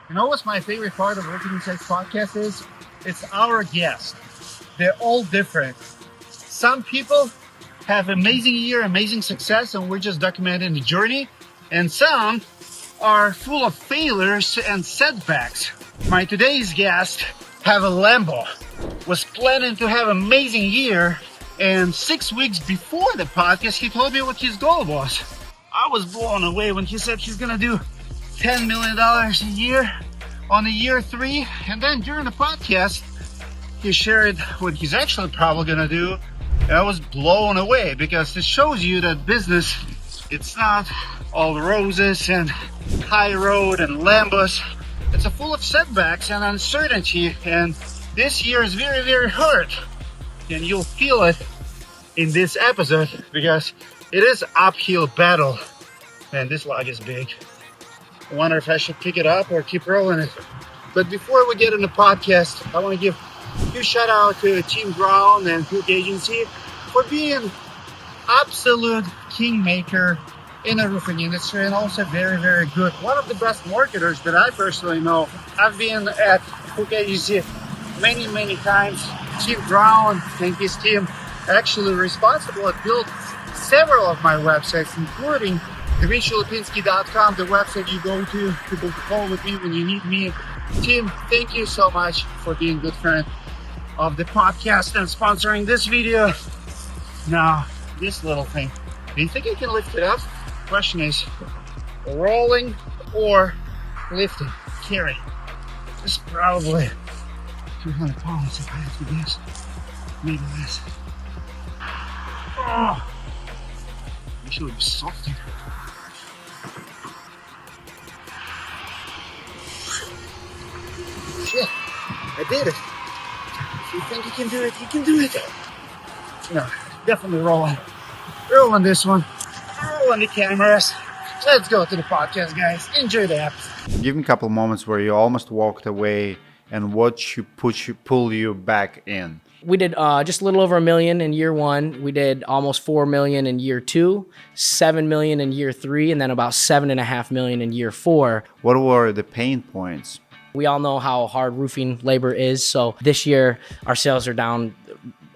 You know what's my favorite part of Working Inside podcast is? It's our guests. They're all different. Some people have amazing year, amazing success, and we're just documenting the journey. And some are full of failures and setbacks. My today's guest have a Lambo, was planning to have an amazing year, and 6 weeks before the podcast, he told me what his goal was. I was blown away when he said he's gonna do $10 million a year on the year 3, and then during the podcast, he shared what he's actually probably gonna do, and I was blown away because it shows you that business, it's not all roses and high road and Lambos. It's a full of setbacks and uncertainty, and this year is very, very hard, and you'll feel it in this episode because it is uphill battle. Man, this log is big. I wonder if I should pick it up or keep rolling it. But before we get in the podcast, I want to give a huge shout out to Team Brown and Hook Agency for being absolute kingmaker in the roofing industry, and also very, very good. One of the best marketers that I personally know. I've been at Hook Agency many, many times. Team Brown and his team actually responsible to build several of my websites, including DaVinciLipinski.com, the website you go to book a call with me when you need me. Team, thank you so much for being a good friend of the podcast and sponsoring this video. Now, this little thing, do you think I can lift it up? Question is, rolling or lifting, carrying? This is probably 200 pounds if I have to guess. Maybe less. Oh, I should be softer. Shit, I did it. If you think you can do it, you can do it. No, definitely rolling. Rolling this one. Rolling the cameras. Let's go to the podcast, guys. Enjoy the episode. Give me a couple moments where you almost walked away and what should pull you back in. We did just a little over $1 million in year 1. We did almost $4 million in year 2, $7 million in year 3, and then about $7.5 million in year 4. What were the pain points? We all know how hard roofing labor is. So this year our sales are down,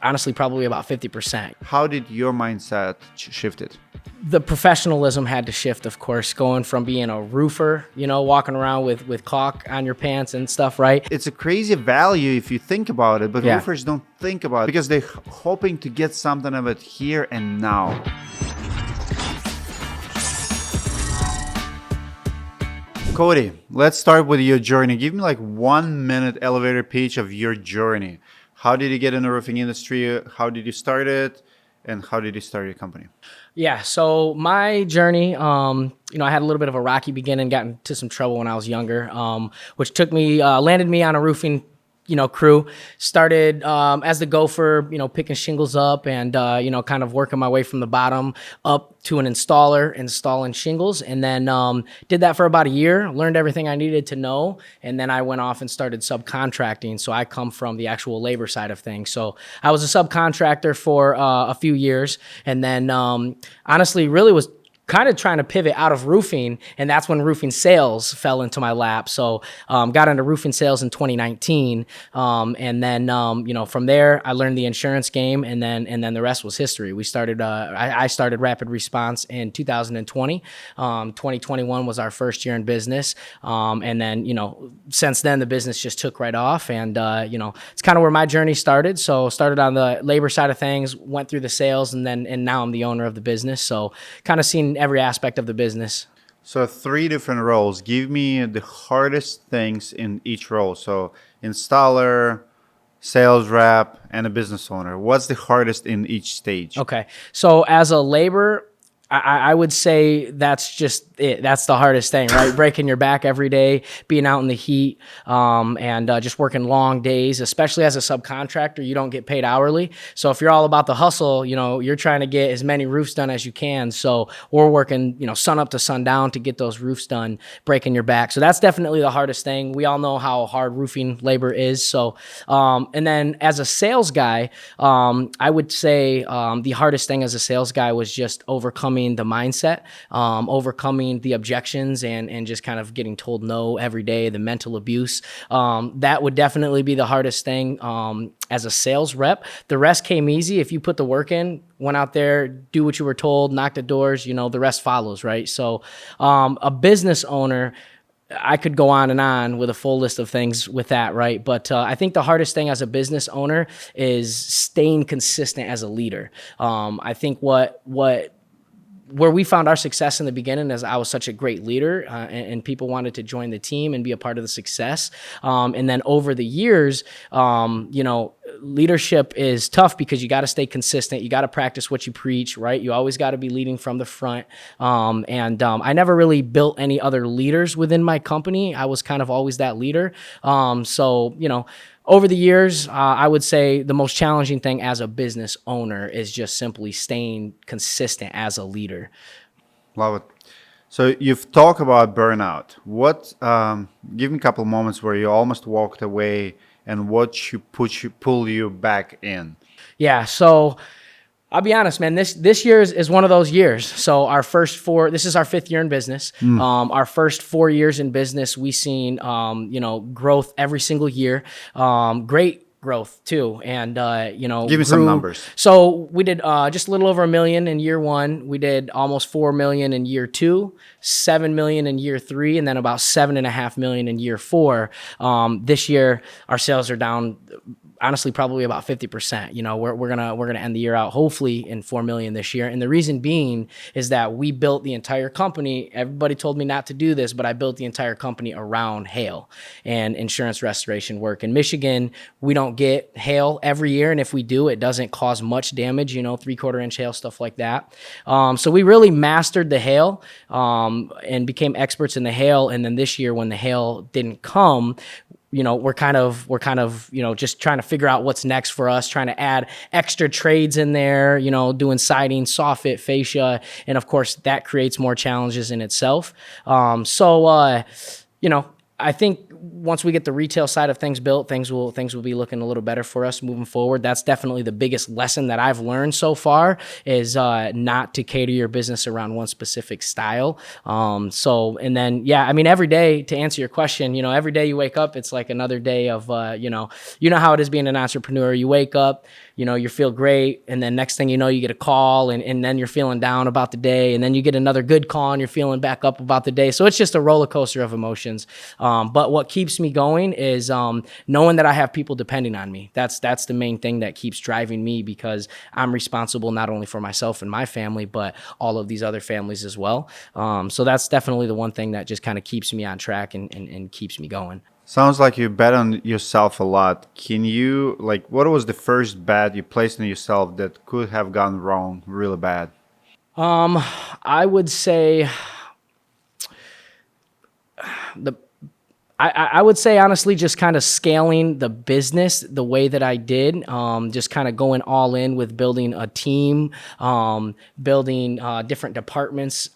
honestly, probably about 50%. How did your mindset shifted? The professionalism had to shift, of course, going from being a roofer, walking around with caulk on your pants and stuff, right? It's a crazy value if you think about it, but Yeah. roofers don't think about it because they're hoping to get something of it here and now. Codey, let's start with your journey. Give me like 1 minute elevator pitch of your journey. How did you get in the roofing industry? How did you start it? And how did you start your company? Yeah, so my journey, I had a little bit of a rocky beginning, got into some trouble when I was younger, which landed me on a roofing, crew. Started as the gopher, picking shingles up and, kind of working my way from the bottom up to an installer, installing shingles. And then did that for about a year, learned everything I needed to know. And then I went off and started subcontracting. So I come from the actual labor side of things. So I was a subcontractor for a few years. And then honestly, really was kind of trying to pivot out of roofing, and that's when roofing sales fell into my lap. So got into roofing sales in 2019, and then from there I learned the insurance game, and then the rest was history. We started I started Rapid Response in 2020. 2021 was our first year in business, and then since then the business just took right off, and it's kind of where my journey started. So started on the labor side of things, went through the sales, and now I'm the owner of the business. So kind of seen every aspect of the business. So 3 different roles. Give me the hardest things in each role. So installer, sales rep, and a business owner. What's the hardest in each stage? Okay. So as a labor, I would say that's just it. That's the hardest thing, right? Breaking your back every day, being out in the heat, and just working long days, especially as a subcontractor. You don't get paid hourly. So if you're all about the hustle, you're trying to get as many roofs done as you can. So we're working, sun up to sundown to get those roofs done, breaking your back. So that's definitely the hardest thing. We all know how hard roofing labor is. So, and then as a sales guy, I would say the hardest thing as a sales guy was just overcoming overcoming the mindset, overcoming the objections, and just kind of getting told no every day, the mental abuse. That would definitely be the hardest thing as a sales rep. The rest came easy. If you put the work in, went out there, do what you were told, knock the doors, the rest follows, right? So a business owner, I could go on with a full list of things with that, right? But I think the hardest thing as a business owner is staying consistent as a leader. I think where we found our success in the beginning is I was such a great leader, and people wanted to join the team and be a part of the success. And then over the years, leadership is tough because you got to stay consistent. You got to practice what you preach, right? You always got to be leading from the front. I never really built any other leaders within my company. I was kind of always that leader. Over the years, I would say the most challenging thing as a business owner is just simply staying consistent as a leader. Love it. So you've talked about burnout. Give me a couple of moments where you almost walked away and what pull you back in. Yeah. So I'll be honest, man, this year is one of those years. So this is our 5th year in business. Our first 4 years in business, we seen, growth every single year. Great growth too. And, give me some numbers. So we did just a little over $1 million in year 1. We did almost $4 million in year 2, $7 million in year 3, and then about $7.5 million in year 4. This year, our sales are down, honestly, probably about 50%. We're gonna end the year out hopefully in $4 million this year. And the reason being is that we built the entire company. Everybody told me not to do this, but I built the entire company around hail and insurance restoration work. In Michigan, we don't get hail every year, and if we do, it doesn't cause much damage. 3/4 inch hail, stuff like that. So we really mastered the hail and became experts in the hail. And then this year, when the hail didn't come, we're kind of, just trying to figure out what's next for us, trying to add extra trades in there, doing siding, soffit, fascia. And of course that creates more challenges in itself. I think once we get the retail side of things built, things will be looking a little better for us moving forward. That's definitely the biggest lesson that I've learned so far is not to cater your business around one specific style. Every day, to answer your question, every day you wake up, it's like another day of, how it is being an entrepreneur. You wake up, you feel great. And then next thing you know, you get a call and then you're feeling down about the day. And then you get another good call and you're feeling back up about the day. So it's just a roller coaster of emotions. But what keeps me going is knowing that I have people depending on me. That's the main thing that keeps driving me because I'm responsible not only for myself and my family, but all of these other families as well. So that's definitely the one thing that just kind of keeps me on track and keeps me going. Sounds like you bet on yourself a lot. Can you, what was the first bet you placed on yourself that could have gone wrong really bad? I would say I would say honestly, just kind of scaling the business the way that I did, just kind of going all in with building a team, building different departments,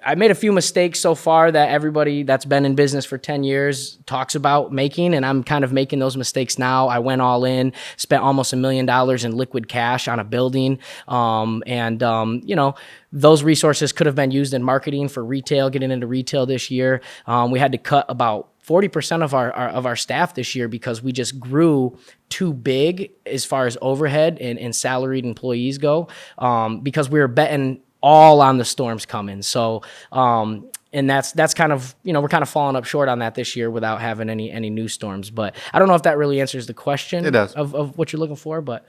I made a few mistakes so far that everybody that's been in business for 10 years talks about making, and I'm kind of making those mistakes now. I went all in, spent almost $1 million in liquid cash on a building. Those resources could have been used in marketing for retail, getting into retail this year. We had to cut about 40% of our staff this year because we just grew too big as far as overhead and salaried employees go, because we were betting all on the storms coming. So, and that's kind of, we're kind of falling up short on that this year without having any new storms. But I don't know if that really answers the question It does. of what you're looking for, but.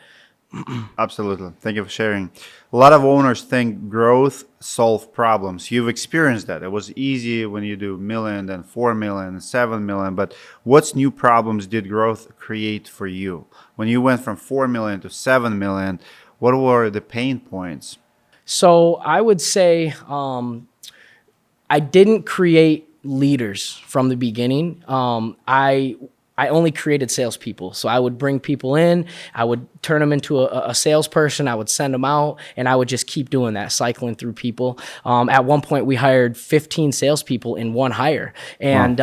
Absolutely. Thank you for sharing. A lot of owners think growth solves problems. You've experienced that. It was easy when you do $1 million, then $4 million, $7 million. But what new problems did growth create for you? When you went from $4 million to $7 million, what were the pain points? So I would say I didn't create leaders from the beginning. I only created salespeople. So I would bring people in, I would turn them into a salesperson, I would send them out, and I would just keep doing that, cycling through people. At one point, we hired 15 salespeople in one hire. And,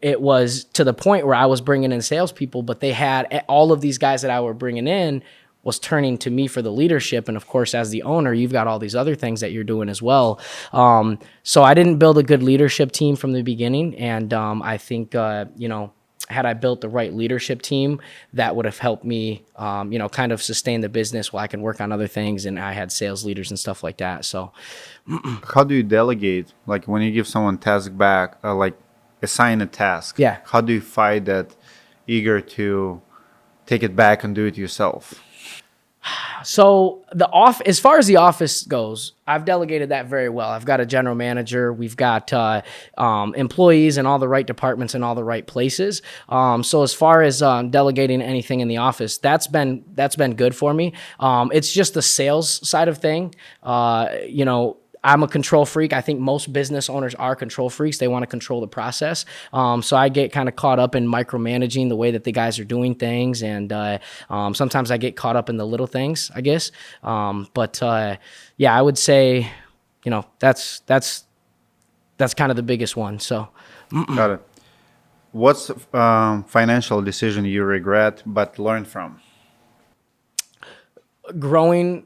it was to the point where I was bringing in salespeople, but they had all of these guys that I were bringing in was turning to me for the leadership. And of course, as the owner, you've got all these other things that you're doing as well. So I didn't build a good leadership team from the beginning. And I think, had I built the right leadership team, that would have helped me, kind of sustain the business while I can work on other things. And I had sales leaders and stuff like that. So How do you delegate? Like when you give someone task back, like assign a task. Yeah. How do you find that eager to take it back and do it yourself? So as far as the office goes, I've delegated that very well. I've got a general manager. We've got employees in all the right departments in all the right places. So as far as delegating anything in the office, that's been good for me. It's just the sales side of thing. I'm a control freak. I think most business owners are control freaks. They want to control the process. So I get kind of caught up in micromanaging the way that the guys are doing things. And sometimes I get caught up in the little things, I guess. I would say, that's kind of the biggest one. So Got it. What's financial decision you regret but learn from? growing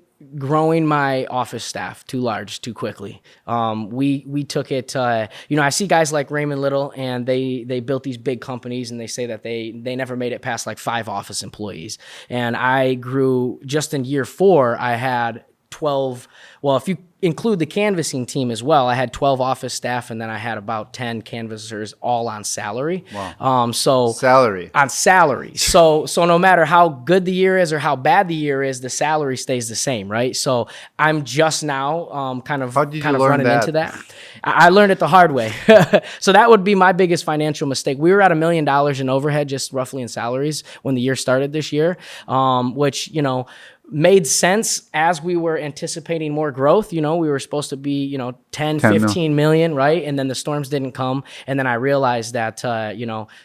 my office staff too large too quickly. We took it, I see guys like Raymond Little, and they built these big companies, and they say that they never made it past like 5 office employees. And I grew, just in year 4, I had 12. Well, if you include the canvassing team as well, I had 12 office staff, and then I had about 10 canvassers, all on salary. Wow. Salary. On salary. So no matter how good the year is or how bad the year is, the salary stays the same, right? So I'm just now kind of running into that. I learned it the hard way. So that would be my biggest financial mistake. We were at $1 million in overhead, just roughly in salaries, when the year started this year, which, made sense as we were anticipating more growth. We were supposed to be, 10 15 million, right? And then the storms didn't come. And then I realized that,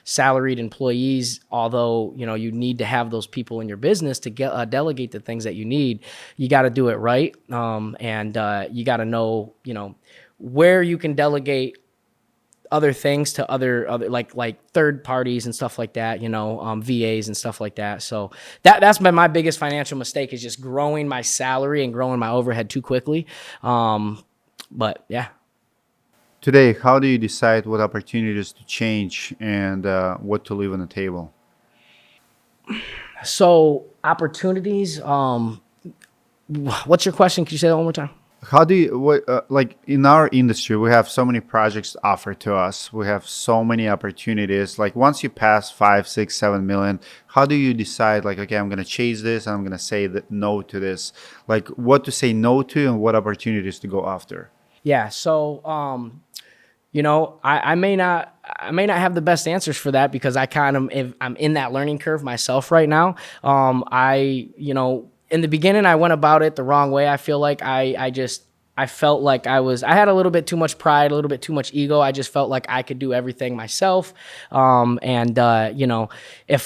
salaried employees, although, you need to have those people in your business to get delegate the things that you need, you got to do it right. And you got to know, where you can delegate other things to other like third parties and stuff like that, VAs and stuff like that. So that's been my biggest financial mistake, is just growing my salary and growing my overhead too quickly. But yeah. Today, how do you decide what opportunities to change and what to leave on the table? So opportunities, what's your question? Can you say that one more time? How do you, like in our industry, we have so many projects offered to us. We have so many opportunities. Like once you pass 5, 6, 7 million, how do you decide like, okay, I'm going to chase this, and I'm going to say that no to this? Like what to say no to and what opportunities to go after? Yeah. So, I may not have the best answers for that, because I'm in that learning curve myself right now. In the beginning, I went about it the wrong way. I feel like I felt like I had a little bit too much pride, a little bit too much ego. I just felt like I could do everything myself. If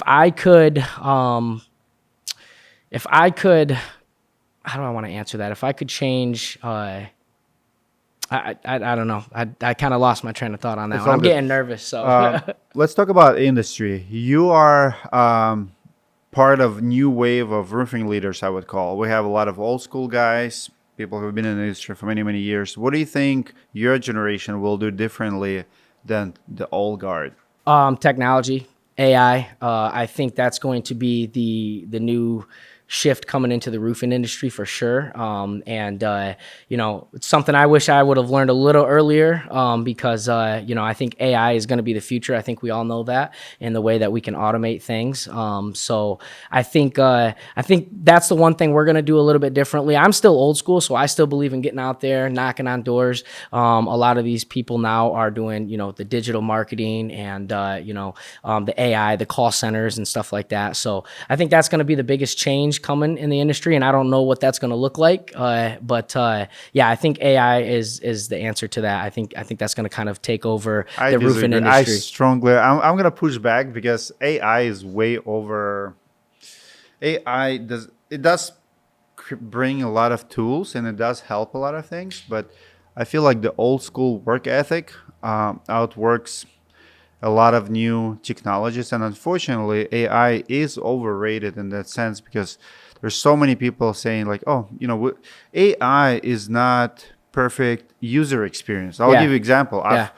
I could, how do I want to answer that? If I could change, I don't know. I kind of lost my train of thought on that one. I'm getting nervous. So let's talk about industry. You are part of new wave of roofing leaders, I would call. We have a lot of old school guys, people who've been in the industry for many, many years. What do you think your generation will do differently than the old guard? Technology, AI. I think that's going to be the new shift coming into the roofing industry for sure. It's something I wish I would have learned a little earlier, because, I think AI is going to be the future. I think we all know that, in the way that we can automate things. So I think that's the one thing we're going to do a little bit differently. I'm still old school, so I still believe in getting out there, knocking on doors. A lot of these people now are doing, the digital marketing and, the AI, the call centers and stuff like that. So I think that's going to be the biggest change coming in the industry, and I don't know what that's going to look like. I think AI is the answer to that. I think that's going to kind of take over the roofing industry. I'm going to push back, because AI is way over. AI does bring a lot of tools, and it does help a lot of things, but I feel like the old school work ethic outworks a lot of new technologies, and unfortunately, AI is overrated in that sense because there's so many people saying like, oh, AI is not perfect user experience. I'll Yeah. give you an example. Yeah.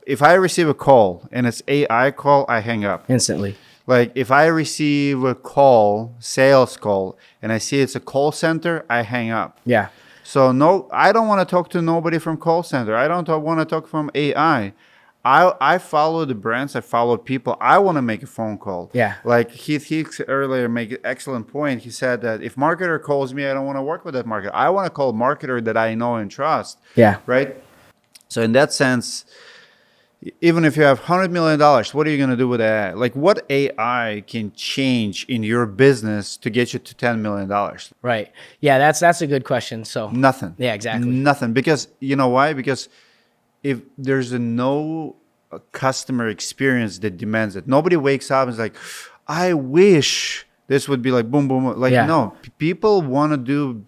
If I receive a call and it's AI call, I hang up. Instantly. Like if I receive a call, sales call, and I see it's a call center, I hang up. Yeah. So no, I don't want to talk to nobody from call center. I don't want to talk from AI. I follow the brands. I follow people. I want to make a phone call. Yeah. Like Heath Hicks earlier made an excellent point. He said that if marketer calls me, I don't want to work with that marketer. I want to call a marketer that I know and trust. Yeah. Right. So in that sense, even if you have $100 million, what are you going to do with AI? Like what AI can change in your business to get you to $10 million? Right. Yeah, that's a good question. So Nothing. Yeah, exactly. Nothing. Because you know why? Because if there's no customer experience that demands it, nobody wakes up and is like, I wish this would be like boom, boom. Like, Yeah. no, people want to do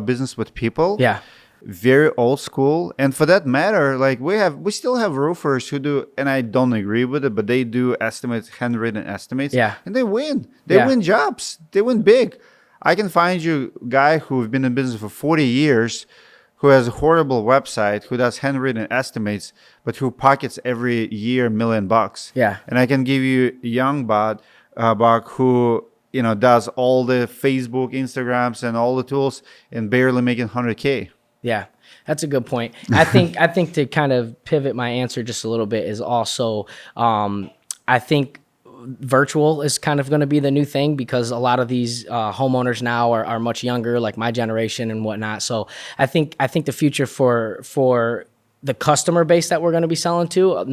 business with people. Yeah. Very old school. And for that matter, like we still have roofers who do, and I don't agree with it, but they do estimates, handwritten estimates. Yeah. And they win. They Yeah. win jobs. They win big. I can find you a guy who's been in business for 40 years, who has a horrible website, who does handwritten estimates, but who pockets every year $1 million. Yeah. And I can give you a young buck who does all the Facebook, Instagrams, and all the tools, and barely making 100K. Yeah, that's a good point. I think to kind of pivot my answer just a little bit is also, I think virtual is kind of going to be the new thing because a lot of these homeowners now are much younger, like my generation and whatnot. So I think the future for the customer base that we're going to be selling to,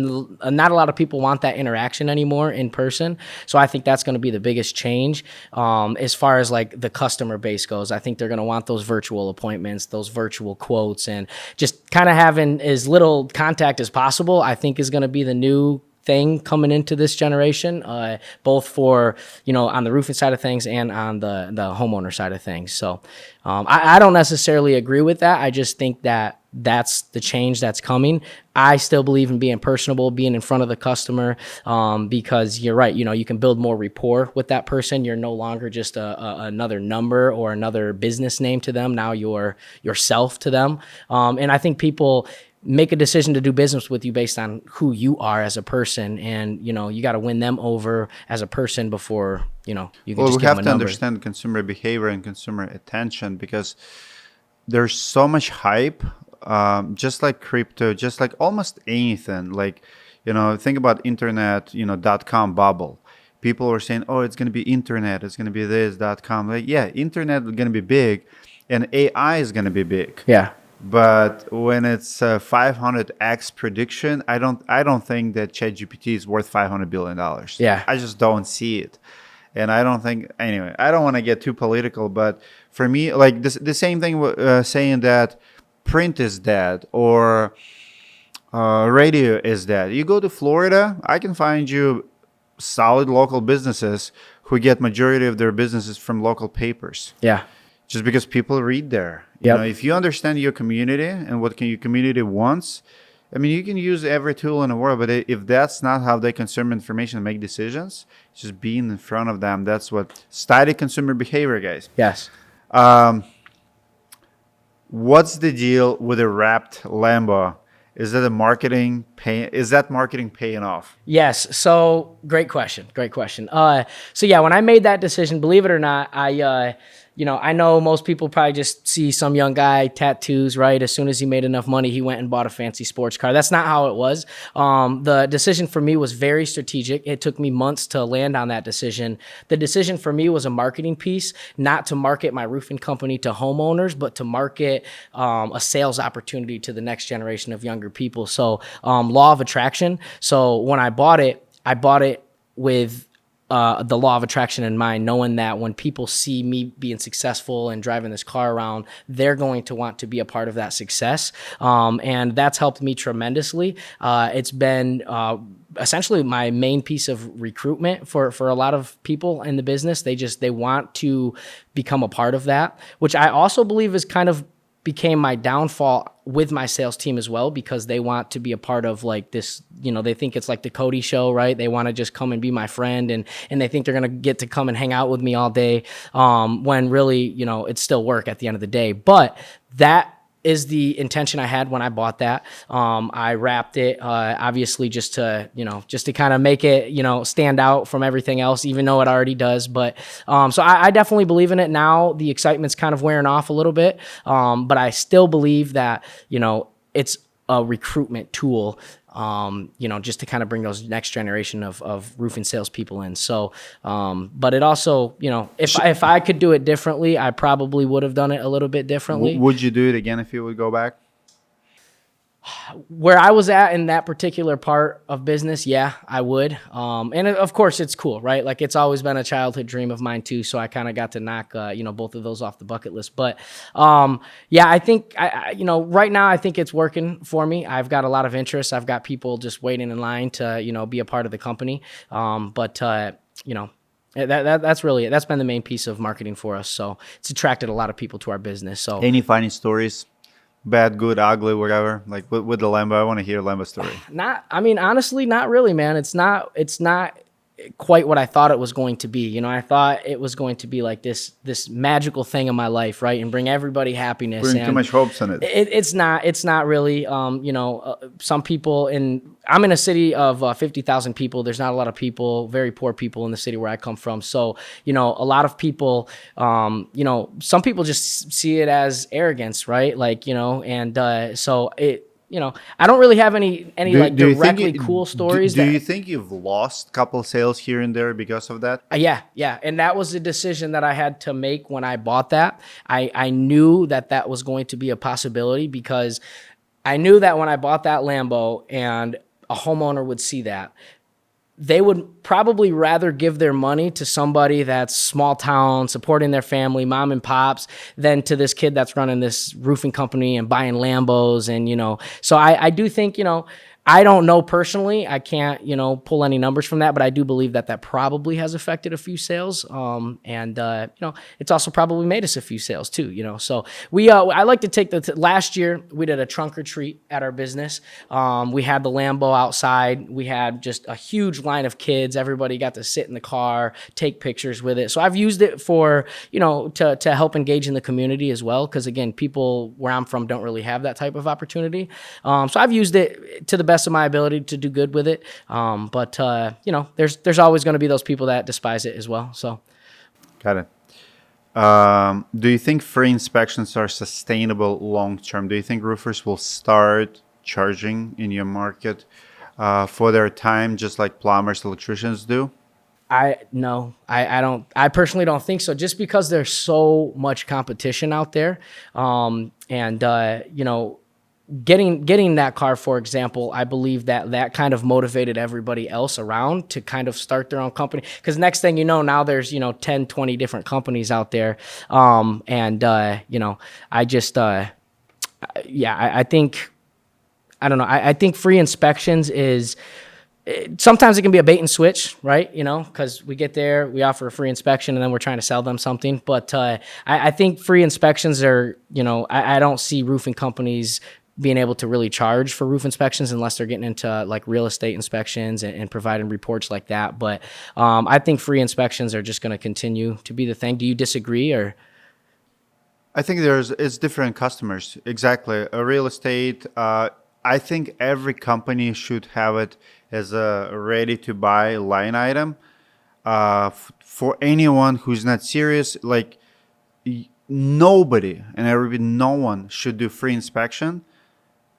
not a lot of people want that interaction anymore in person. So I think that's going to be the biggest change as far as like the customer base goes. I think they're going to want those virtual appointments, those virtual quotes, and just kind of having as little contact as possible, I think is going to be the new thing coming into this generation, both for, on the roofing side of things and on the homeowner side of things. So I don't necessarily agree with that. I just think that that's the change that's coming. I still believe in being personable, being in front of the customer, because you're right. You can build more rapport with that person. You're no longer just another number or another business name to them. Now you're yourself to them. And I think people make a decision to do business with you based on who you are as a person. And, you got to win them over as a person before, you can just give them a number. We have to understand consumer behavior and consumer attention because there's so much hype, just like crypto, just like almost anything. Like, think about internet, .com bubble. People were saying, oh, it's going to be internet. It's going to be this .com. Like, yeah, internet is going to be big and AI is going to be big. Yeah. But when it's a 500x prediction, I don't think that ChatGPT is worth $500 billion. Yeah. I just don't see it. And I don't think, anyway, I don't want to get too political, but for me, like the same thing saying that print is dead or radio is dead. You go to Florida, I can find you solid local businesses who get majority of their businesses from local papers. Yeah. Just because people read there. Yep. If you understand your community and what your community wants, I mean, you can use every tool in the world, but if that's not how they consume information and make decisions, just being in front of them, that's what study consumer behavior, guys. Yes. What's the deal with a wrapped Lambo? Is that marketing paying off? Yes. So great question. So yeah, when I made that decision, believe it or not, I know most people probably just see some young guy, tattoos, right? As soon as he made enough money, he went and bought a fancy sports car. That's not how it was. The decision for me was very strategic. It took me months to land on that decision. The decision for me was a marketing piece, not to market my roofing company to homeowners, but to market a sales opportunity to the next generation of younger people. So law of attraction. So when I bought it with the law of attraction in mind, knowing that when people see me being successful and driving this car around, they're going to want to be a part of that success. And that's helped me tremendously. It's been essentially my main piece of recruitment for a lot of people in the business. They want to become a part of that, which I also believe is kind of became my downfall with my sales team as well, because they want to be a part of like this, they think it's like the Codey show, right? They want to just come and be my friend, and they think they're going to get to come and hang out with me all day, when really, it's still work at the end of the day. But that is the intention I had when I bought that. I wrapped it, obviously just to kind of make it, stand out from everything else, even though it already does. But, so I definitely believe in it now. The excitement's kind of wearing off a little bit. But I still believe that, it's a recruitment tool, just to kind of bring those next generation of roofing salespeople in. So, but it also, if I could do it differently, I probably would have done it a little bit differently. Would you do it again if you would go back? Where I was at in that particular part of business, yeah, I would. And of course it's cool, right? Like it's always been a childhood dream of mine too. So I kind of got to knock, both of those off the bucket list. But, yeah, I think right now I think it's working for me. I've got a lot of interest. I've got people just waiting in line to, be a part of the company. But that's really it. That's been the main piece of marketing for us. So it's attracted a lot of people to our business. So Any funny stories? Bad, good, ugly, whatever. Like with the Lambo, I want to hear a Lambo story. Honestly, not really, man. It's not quite what I thought it was going to be. I thought it was going to be like this magical thing in my life, right? And bring everybody happiness. Putting too much hopes in it. It's not really, some people I'm in a city of 50,000 people. There's not a lot of people, very poor people in the city where I come from. So, a lot of people, some people just see it as arrogance, right? Like, so it, I don't really have any directly cool stories. Do you think you've lost a couple sales here and there because of that? Yeah. And that was a decision that I had to make when I bought that. I knew that was going to be a possibility, because I knew that when I bought that Lambo and a homeowner would see that, they would probably rather give their money to somebody that's small town, supporting their family, mom and pops, than to this kid that's running this roofing company and buying Lambos. And, so I do think, I don't know personally. I can't, pull any numbers from that, but I do believe that probably has affected a few sales. And it's also probably made us a few sales too, So I like to take last year we did a trunk or treat at our business. We had the Lambo outside. We had just a huge line of kids. Everybody got to sit in the car, take pictures with it. So I've used it for, to help engage in the community as well. Cause again, people where I'm from don't really have that type of opportunity. So I've used it to the best of my ability to do good with it. But there's always going to be those people that despise it as well. So. Got it. Do you think free inspections are sustainable long term? Do you think roofers will start charging in your market for their time, just like plumbers, electricians do? I don't. I personally don't think so. Just because there's so much competition out there, getting that car, for example, I believe that kind of motivated everybody else around to kind of start their own company. Because next thing you know, now there's 10, 20 different companies out there, I just I think, I don't know. I think free inspections is. Sometimes it can be a bait and switch, right? Because we get there, we offer a free inspection, and then we're trying to sell them something. But I think free inspections are, I don't see roofing companies being able to really charge for roof inspections unless they're getting into like real estate inspections and providing reports like that. But I think free inspections are just going to continue to be the thing. Do you disagree, or? I think it's different customers. Exactly. A real estate, I think every company should have it as a ready-to-buy line item for anyone who's not serious. Like nobody, and I repeat, no one should do free inspection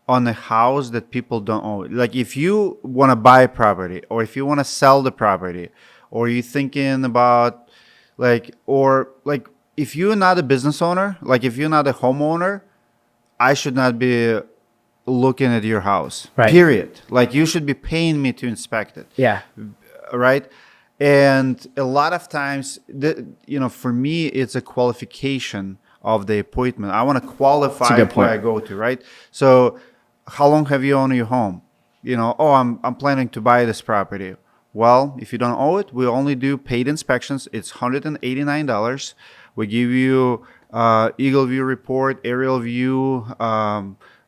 on a house that people don't own. Like if you want to buy property, or if you want to sell the property, or you're thinking about if you're not a business owner, like if you're not a homeowner, I should not be looking at your house, right? Period. Like you should be paying me to inspect it. Yeah. Right. And a lot of times, for me, it's a qualification of the appointment. I want to qualify where I go to, right? So how long have you owned your home? I'm planning to buy this property. Well, if you don't own it, we only do paid inspections. It's $189. We give you eagle view report, aerial view.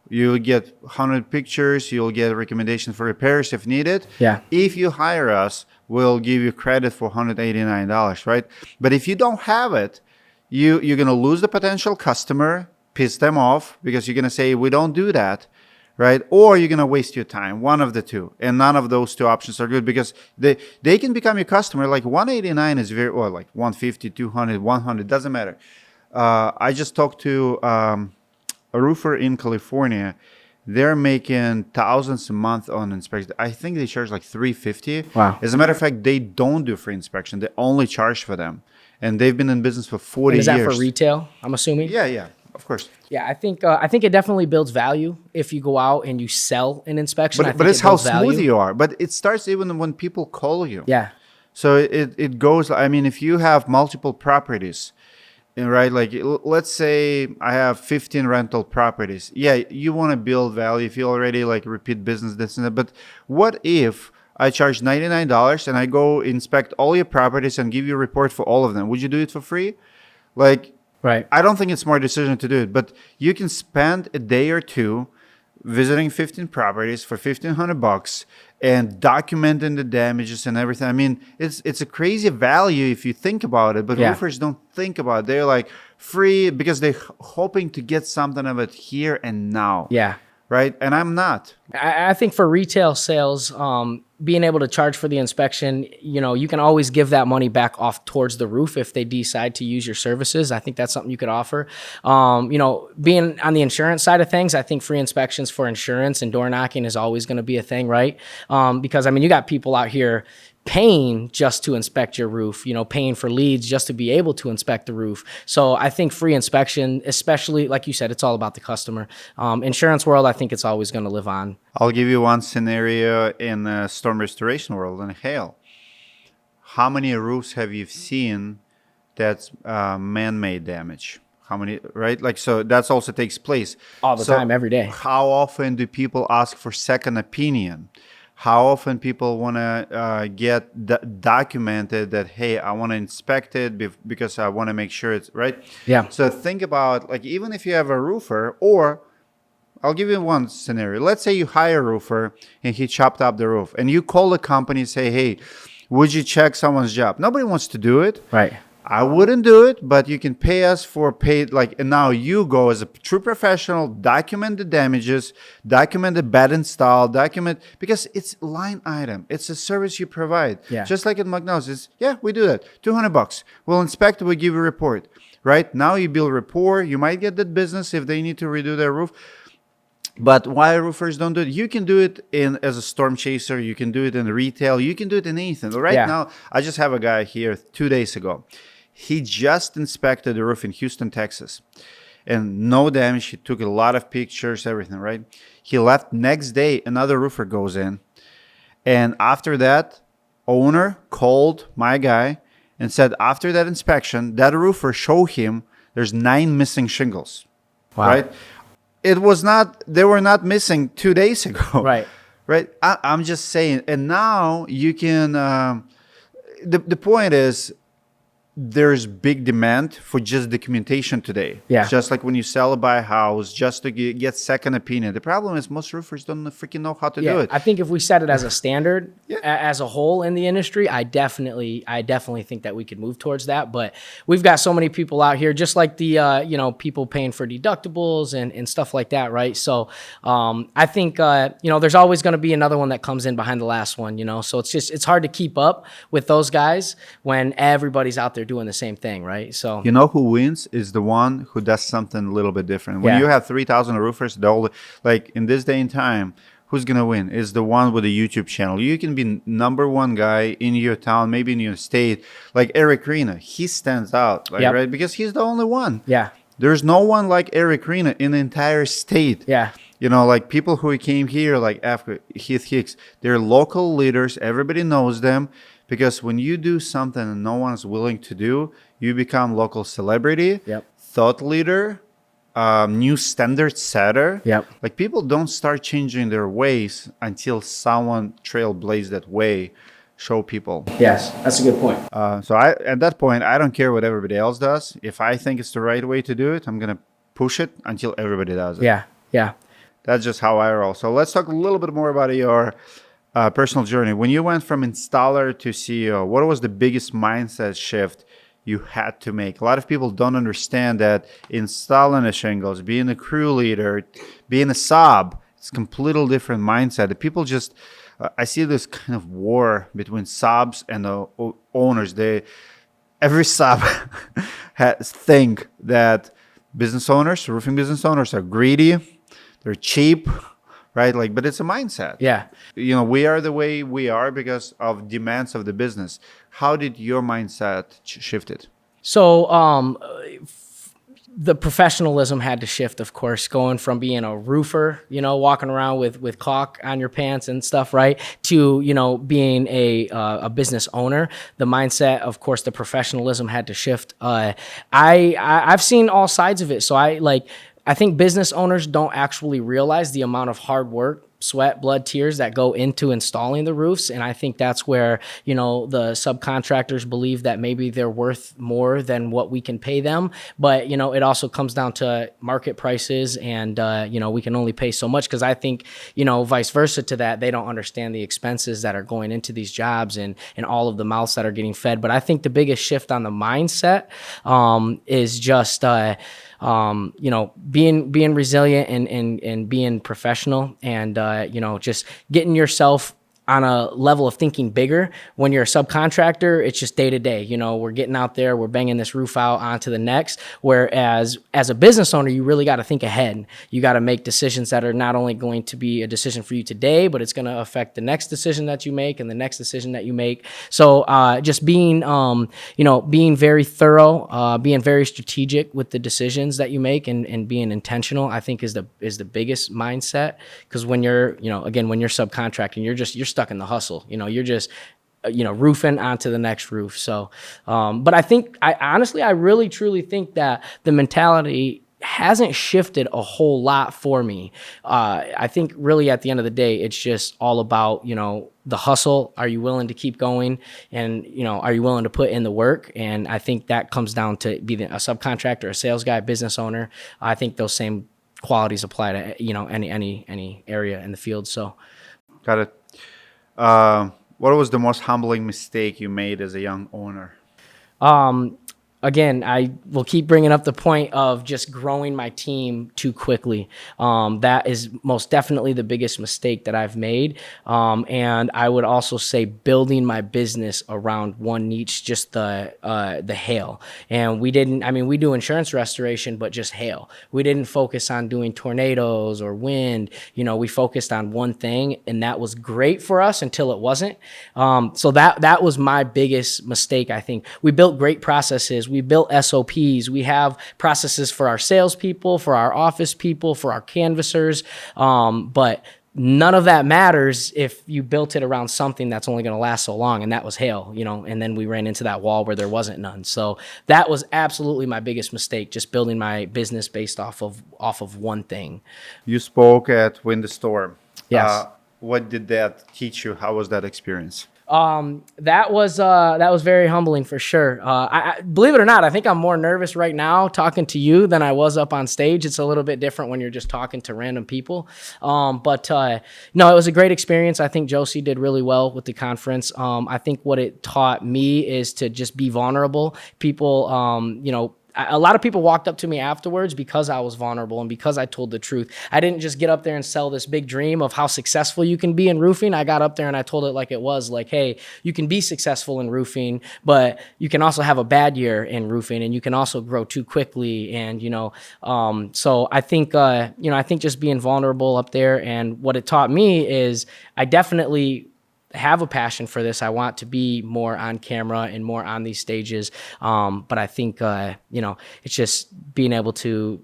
You'll get 100 pictures. You'll get a recommendation for repairs if needed. Yeah. If you hire us, we'll give you credit for $189, right? But if you don't have it, you're going to lose the potential customer, piss them off because you're going to say, we don't do that, right? Or you're going to waste your time, one of the two. And none of those two options are good because they can become your customer. Like 189 is very, or like 150, 200, 100, doesn't matter. I just talked to a roofer in California. They're making thousands a month on inspection. I think they charge like $350. Wow. As a matter of fact, they don't do free inspection. They only charge for them. And they've been in business for 40 years. And is that for retail, I'm assuming? Yeah, of course. Yeah, I think it definitely builds value if you go out and you sell an inspection. But it's how smooth you are. But it starts even when people call you. Yeah. So it goes, I mean, if you have multiple properties, right? Like, let's say I have 15 rental properties. Yeah, you want to build value if you already like repeat business, this and that. But what if I charge $99 and I go inspect all your properties and give you a report for all of them? Would you do it for free? Like, right. I don't think it's a smart decision to do it, but you can spend a day or two visiting 15 properties for $1,500 and documenting the damages and everything. I mean, it's a crazy value if you think about it, but roofers don't think about it. They're like free because they're hoping to get something of it here and now. Yeah. Right? And I'm not. I think for retail sales, being able to charge for the inspection, you can always give that money back off towards the roof if they decide to use your services. I think that's something you could offer. Being on the insurance side of things, I think free inspections for insurance and door knocking is always going to be a thing, right? Because, I mean, you got people out here paying just to inspect your roof, paying for leads just to be able to inspect the roof. So I think free inspection, especially like you said, it's all about the customer. Insurance world, I think it's always going to live on. I'll give you one scenario in the storm restoration world and hail. How many roofs have you seen that's man-made damage? How many, right? Like, so that's also takes place All the time, every day. How often do people ask for second opinion? How often people want to get documented that, hey, I want to inspect it because I want to make sure it's right. Yeah. So think about, like, even if you have a roofer, or I'll give you one scenario. Let's say you hire a roofer and he chopped up the roof, and you call the company and say, hey, would you check someone's job? Nobody wants to do it. Right. I wouldn't do it, but you can pay us for paid, like, and now you go as a true professional, document the damages, document the bad install, because it's line item. It's a service you provide. Yeah. Just like at McDonald's, we do that. $200. We'll inspect it, we give you a report, right? Now you build rapport. You might get that business if they need to redo their roof. But why roofers don't do it? You can do it as a storm chaser. You can do it in retail. You can do it in anything. Right now, I just have a guy here 2 days ago. He just inspected the roof in Houston, Texas, and no damage. He took a lot of pictures, everything, right? He left. Next day, another roofer goes in. And after that, owner called my guy and said, after that inspection, that roofer showed him there's 9 missing shingles, right? It was not, they were not missing 2 days ago. Right. Right. I'm just saying. And now you can, the point is, there's big demand for just documentation today. Yeah. Just like when you sell or buy a house, just to get second opinion. The problem is most roofers don't freaking know how to do it. I think if we set it as a standard as a whole in the industry, I definitely think that we could move towards that. But we've got so many people out here, just like the, people paying for deductibles and stuff like that, right? So I think, there's always going to be another one that comes in behind the last one, So it's hard to keep up with those guys when everybody's out there doing the same thing, right? So you know who wins is the one who does something a little bit different. When you have 3,000 roofers, like in this day and time, who's gonna win is the one with a YouTube channel. You can be number one guy in your town, maybe in your state, like Eric Rena. He stands out, right? Because he's the only one. Yeah. There's no one like Eric Rena in the entire state. Yeah. Like people who came here, like after Heath Hicks, they're local leaders. Everybody knows them. Because when you do something and no one's willing to do, you become local celebrity, thought leader, new standard setter. Like people don't start changing their ways until someone trailblazed that way show people. Yes, that's a good point. So at that point, I don't care what everybody else does. If I think it's the right way to do it, I'm going to push it until everybody does it. Yeah, yeah. That's just how I roll. So let's talk a little bit more about your personal journey. When you went from installer to CEO, what was the biggest mindset shift you had to make? A lot of people don't understand that installing the shingles, being a crew leader, being a sub, it's a completely different mindset. The people just, I see this kind of war between subs and the owners. Every sub think that business owners, roofing business owners, are greedy, they're cheap, right? But it's a mindset. Yeah. We are the way we are because of demands of the business. How did your mindset shifted? So, the professionalism had to shift, of course, going from being a roofer, walking around with caulk on your pants and stuff, right, to, being a business owner. The mindset, of course, the professionalism had to shift. I've seen all sides of it. So I think business owners don't actually realize the amount of hard work, sweat, blood, tears that go into installing the roofs. And I think that's where, the subcontractors believe that maybe they're worth more than what we can pay them. But, it also comes down to market prices and, we can only pay so much because I think, vice versa to that, they don't understand the expenses that are going into these jobs and all of the mouths that are getting fed. But I think the biggest shift on the mindset is just, being resilient and being professional and, just getting yourself on a level of thinking bigger. When you're a subcontractor, it's just day to day. We're getting out there, we're banging this roof out onto the next. Whereas as a business owner, you really got to think ahead. You got to make decisions that are not only going to be a decision for you today, but it's going to affect the next decision that you make and the next decision that you make. So just being, being very thorough, being very strategic with the decisions that you make and being intentional, I think is the biggest mindset. Because when you're, when you're subcontracting, you're stuck in the hustle. You're just, roofing onto the next roof. So, but I think, I really, truly think that the mentality hasn't shifted a whole lot for me. I think really at the end of the day, it's just all about, the hustle. Are you willing to keep going? And, are you willing to put in the work? And I think that comes down to being a subcontractor, a sales guy, business owner. I think those same qualities apply to, any area in the field. So. Got it. What was the most humbling mistake you made as a young owner? Again, I will keep bringing up the point of just growing my team too quickly. That is most definitely the biggest mistake that I've made. And I would also say building my business around one niche, just the hail. And we do insurance restoration, but just hail. We didn't focus on doing tornadoes or wind. We focused on one thing, and that was great for us until it wasn't. So that was my biggest mistake, I think. We built great processes. We built SOPs. We have processes for our salespeople, for our office people, for our canvassers. But none of that matters if you built it around something that's only going to last so long. And that was hail, and then we ran into that wall where there wasn't none. So that was absolutely my biggest mistake, just building my business based off of one thing. You spoke at Win the Storm. Yes. What did that teach you? How was that experience? That was very humbling for sure. I believe it or not, I think I'm more nervous right now talking to you than I was up on stage. It's a little bit different when you're just talking to random people. But no, it was a great experience. I think Josie did really well with the conference. I think what it taught me is to just be vulnerable. People, a lot of people walked up to me afterwards because I was vulnerable and because I told the truth. I didn't just get up there and sell this big dream of how successful you can be in roofing. I got up there and I told it like it was, like, hey, you can be successful in roofing, but you can also have a bad year in roofing and you can also grow too quickly. And, so I think, I think just being vulnerable up there, and what it taught me is I definitely have a passion for this. I want to be more on camera and more on these stages. But I think, it's just being able to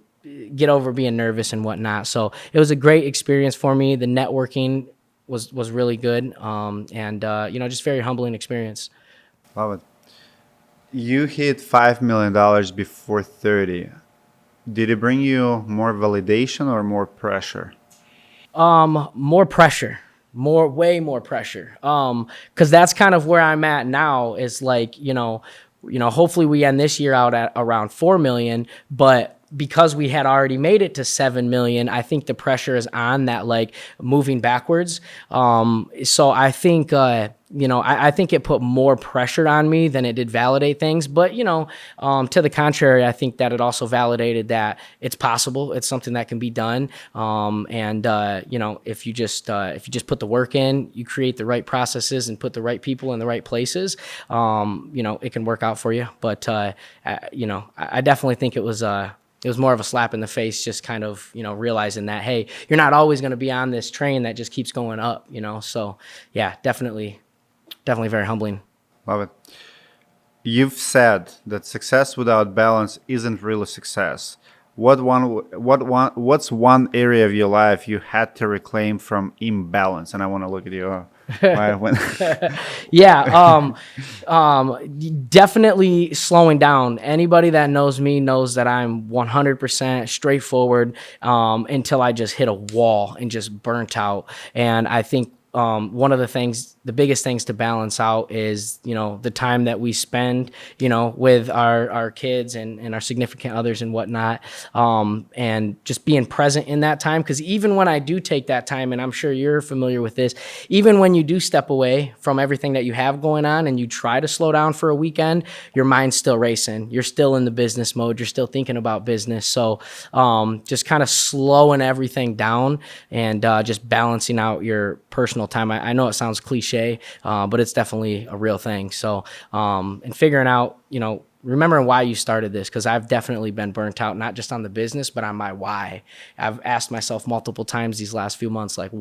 get over being nervous and whatnot. So it was a great experience for me. The networking was really good. And just very humbling experience. Love it. You hit $5 million before 30. Did it bring you more validation or more pressure? More pressure. way more pressure. Cause that's kind of where I'm at now is like, hopefully we end this year out at around 4 million, but because we had already made it to 7 million, I think the pressure is on that, like moving backwards. So I think, I think it put more pressure on me than it did validate things. But, to the contrary, I think that it also validated that it's possible. It's something that can be done. If you just put the work in, you create the right processes and put the right people in the right places, it can work out for you. But, I definitely think it was more of a slap in the face, just kind of, realizing that, hey, you're not always going to be on this train that just keeps going up, So yeah, definitely very humbling. Love it. You've said that success without balance isn't really success. What's one area of your life you had to reclaim from imbalance? And I want to look at you. Yeah. Definitely slowing down. Anybody that knows me knows that I'm 100% straightforward, until I just hit a wall and just burnt out. And I think, one of the biggest things to balance out is, the time that we spend, with our kids and our significant others and whatnot. And just being present in that time. Cause even when I do take that time, and I'm sure you're familiar with this, even when you do step away from everything that you have going on and you try to slow down for a weekend, your mind's still racing. You're still in the business mode. You're still thinking about business. So, just kind of slowing everything down and, just balancing out your personal time. I know it sounds cliche, but it's definitely a real thing. So, and figuring out, remembering why you started this, because I've definitely been burnt out, not just on the business, but on my why. I've asked myself multiple times these last few months, like,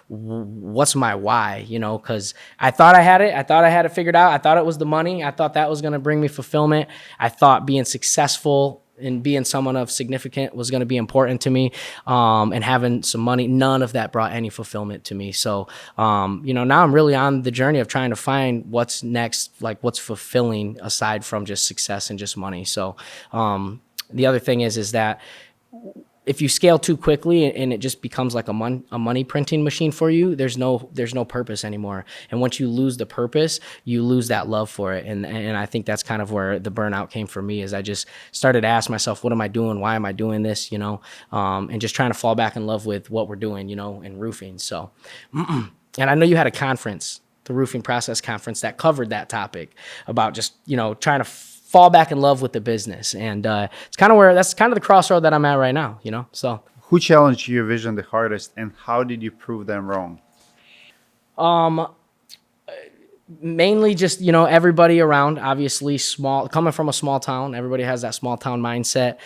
what's my why? Because I thought I had it. I thought I had it figured out. I thought it was the money. I thought that was going to bring me fulfillment. I thought being successful and being someone of significant was going to be important to me, and having some money, none of that brought any fulfillment to me. So, now I'm really on the journey of trying to find what's next, like what's fulfilling aside from just success and just money. So, the other thing is that if you scale too quickly and it just becomes like a money printing machine for you, there's no purpose anymore. And once you lose the purpose, you lose that love for it. And I think that's kind of where the burnout came for me, is I just started to ask myself, what am I doing? Why am I doing this? And just trying to fall back in love with what we're doing, in roofing. So, and I know you had a conference, the Roofing Process Conference, that covered that topic about just, trying to fall back in love with the business. And that's kind of the crossroad that I'm at right now, so. Who challenged your vision the hardest, and how did you prove them wrong? Mainly just, everybody around, obviously coming from a small town, everybody has that small town mindset.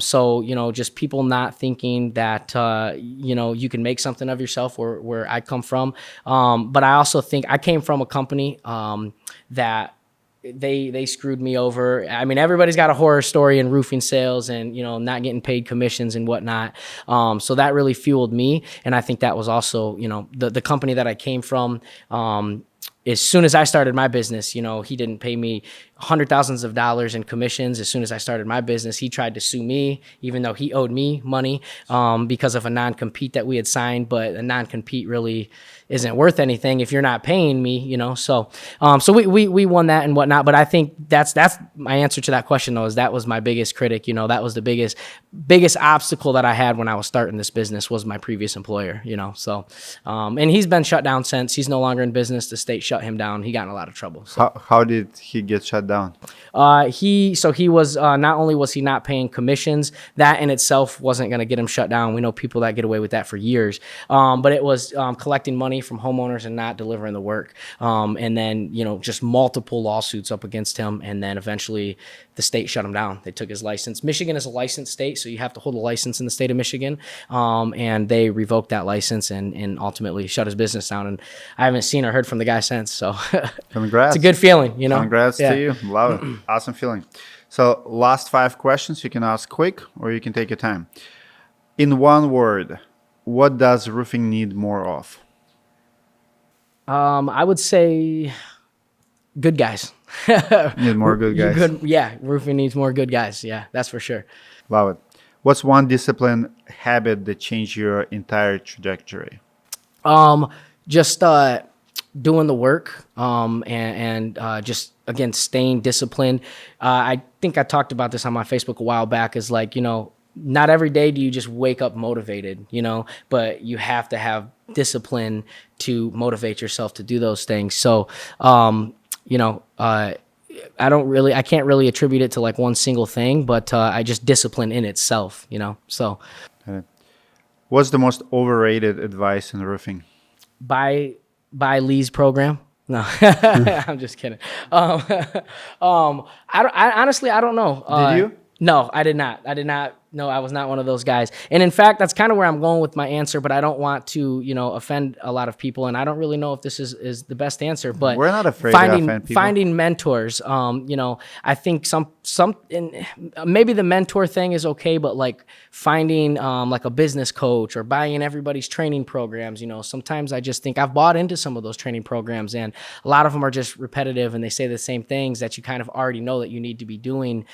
So, just people not thinking that, you can make something of yourself where I come from. But I also think I came from a company, that they screwed me over. I mean, everybody's got a horror story in roofing sales and, not getting paid commissions and whatnot. So that really fueled me. And I think that was also, the company that I came from, as soon as I started my business, he didn't pay me $100,000s of dollars in commissions. As soon as I started my business, he tried to sue me, even though he owed me money, because of a non-compete that we had signed. But a non-compete really isn't worth anything if you're not paying me, So, we won that and whatnot. But I think that's my answer to that question, though, is that was my biggest critic. That was the biggest obstacle that I had when I was starting this business, was my previous employer. So, and he's been shut down since. He's no longer in business. The state shut him down. He got in a lot of trouble. So. How did he get shut down? He was, not only was he not paying commissions, that in itself wasn't going to get him shut down. We know people that get away with that for years. But it was, collecting money from homeowners and not delivering the work. And then, just multiple lawsuits up against him. And then eventually the state shut him down. They took his license. Michigan is a licensed state, so you have to hold a license in the state of Michigan. And they revoked that license and ultimately shut his business down. And I haven't seen or heard from the guy since. So Congrats. It's a good feeling, Congrats to you. Love it. Awesome feeling. So last 5 questions. You can ask quick or you can take your time. In one word, what does roofing need more of? I would say good guys. Need more good guys. Roofing needs more good guys. Yeah, that's for sure. Love it. What's one discipline habit that changed your entire trajectory? just doing the work, and just again staying disciplined. I think I talked about this on my Facebook a while back. Is like, not every day do you just wake up motivated, but you have to have discipline to motivate yourself to do those things. So, I can't really attribute it to like one single thing, but I just discipline in itself, so. What's the most overrated advice in roofing? Buy Lee's program. No, I'm just kidding. Honestly, I don't know. Did you? No, I did not. No, I was not one of those guys. And in fact, that's kind of where I'm going with my answer, but I don't want to, offend a lot of people. And I don't really know if this is the best answer, but we're not afraid to offend people. Finding mentors. I think and maybe the mentor thing is okay, but like finding like a business coach or buying everybody's training programs, sometimes I just think I've bought into some of those training programs, and a lot of them are just repetitive and they say the same things that you kind of already know that you need to be doing.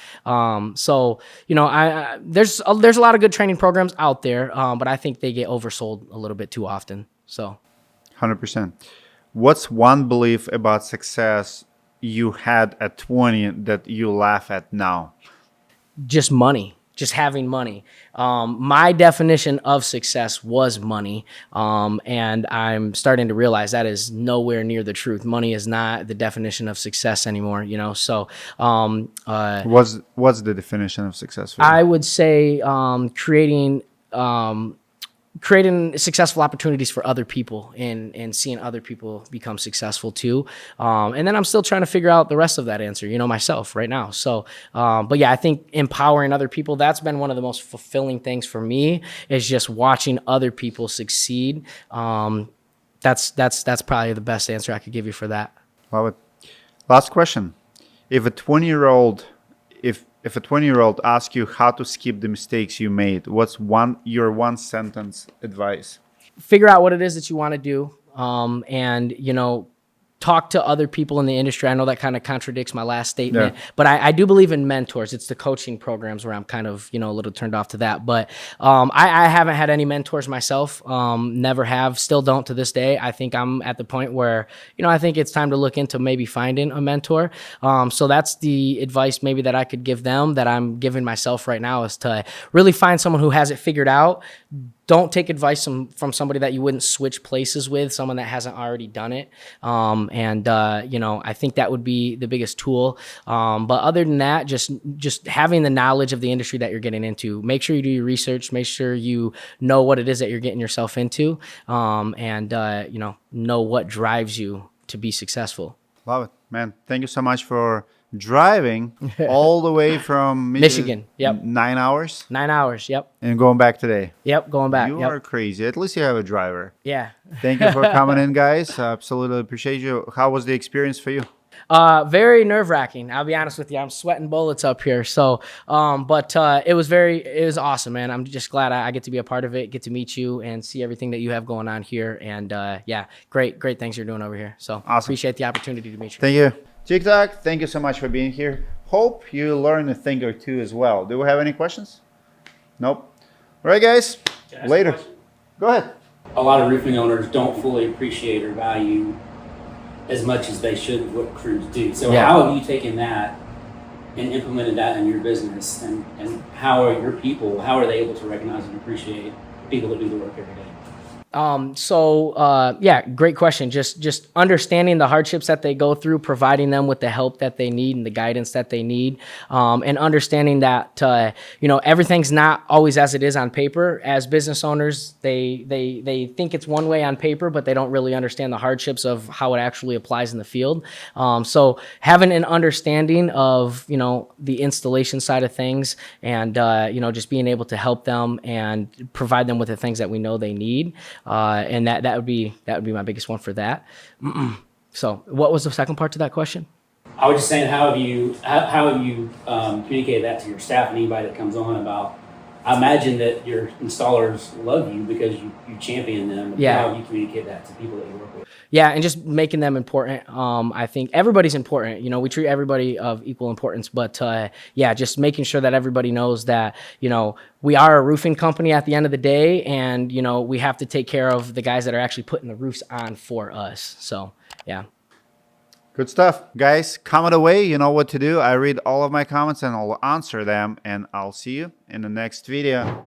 There's a lot of good training programs out there, but I think they get oversold a little bit too often. So, 100%. What's one belief about success you had at 20 that you laugh at now? Just money. Just having money. My definition of success was money, and I'm starting to realize that is nowhere near the truth. Money is not the definition of success anymore, So, what's the definition of success for you? I would say creating successful opportunities for other people and seeing other people become successful too. And then I'm still trying to figure out the rest of that answer, myself right now. So, but yeah, I think empowering other people, that's been one of the most fulfilling things for me, is just watching other people succeed. That's probably the best answer I could give you for that. Love it. Last question. If a 20-year-old asks you how to skip the mistakes you made, what's your one sentence advice? Figure out what it is that you want to do, and talk to other people in the industry. I know that kind of contradicts my last statement, but I do believe in mentors. It's the coaching programs where I'm kind of, a little turned off to that. But I haven't had any mentors myself, never have, still don't to this day. I think I'm at the point where, I think it's time to look into maybe finding a mentor. So that's the advice maybe that I could give them, that I'm giving myself right now, is to really find someone who has it figured out. Don't take advice from somebody that you wouldn't switch places with, someone that hasn't already done it. I think that would be the biggest tool. But other than that, just having the knowledge of the industry that you're getting into. Make sure you do your research. Make sure you know what it is that you're getting yourself into, and know what drives you to be successful. Love it, man. Thank you so much for driving all the way from Michigan. Yep. 9 hours? 9 hours, yep. And going back today? Yep, going back. You are crazy. At least you have a driver. Yeah. Thank you for coming in, guys. Absolutely appreciate you. How was the experience for you? Very nerve-wracking. I'll be honest with you. I'm sweating bullets up here. So, but it was awesome, man. I'm just glad I get to be a part of it, get to meet you and see everything that you have going on here. And yeah, great things you're doing over here. So awesome. Appreciate the opportunity to meet you. Thank you. TikTok, thank you so much for being here. Hope you learned a thing or two as well. Do we have any questions? Nope. All right, guys. Later. Go ahead. A lot of roofing owners don't fully appreciate or value as much as they should what crews do. So how have you taken that and implemented that in your business? And how are your people, how are they able to recognize and appreciate people that do the work every day? Great question. Just understanding the hardships that they go through, providing them with the help that they need and the guidance that they need, and understanding that, everything's not always as it is on paper. As business owners, they think it's one way on paper, but they don't really understand the hardships of how it actually applies in the field. So having an understanding of, the installation side of things and, just being able to help them and provide them with the things that we know they need. And that would be my biggest one for that. So what was the second part to that question? I was just saying, how have you communicated that to your staff and anybody that comes on about, I imagine that your installers love you because you champion them. And Yeah. how you communicate that to people that you work with. Yeah, and just making them important. I think everybody's important. You know, we treat everybody of equal importance, but yeah, just making sure that everybody knows that, you know, we are a roofing company at the end of the day, and, you know, we have to take care of the guys that are actually putting the roofs on for us. So, yeah. Good stuff. Guys, comment away. You know what to do. I read all of my comments and I'll answer them, and I'll see you in the next video.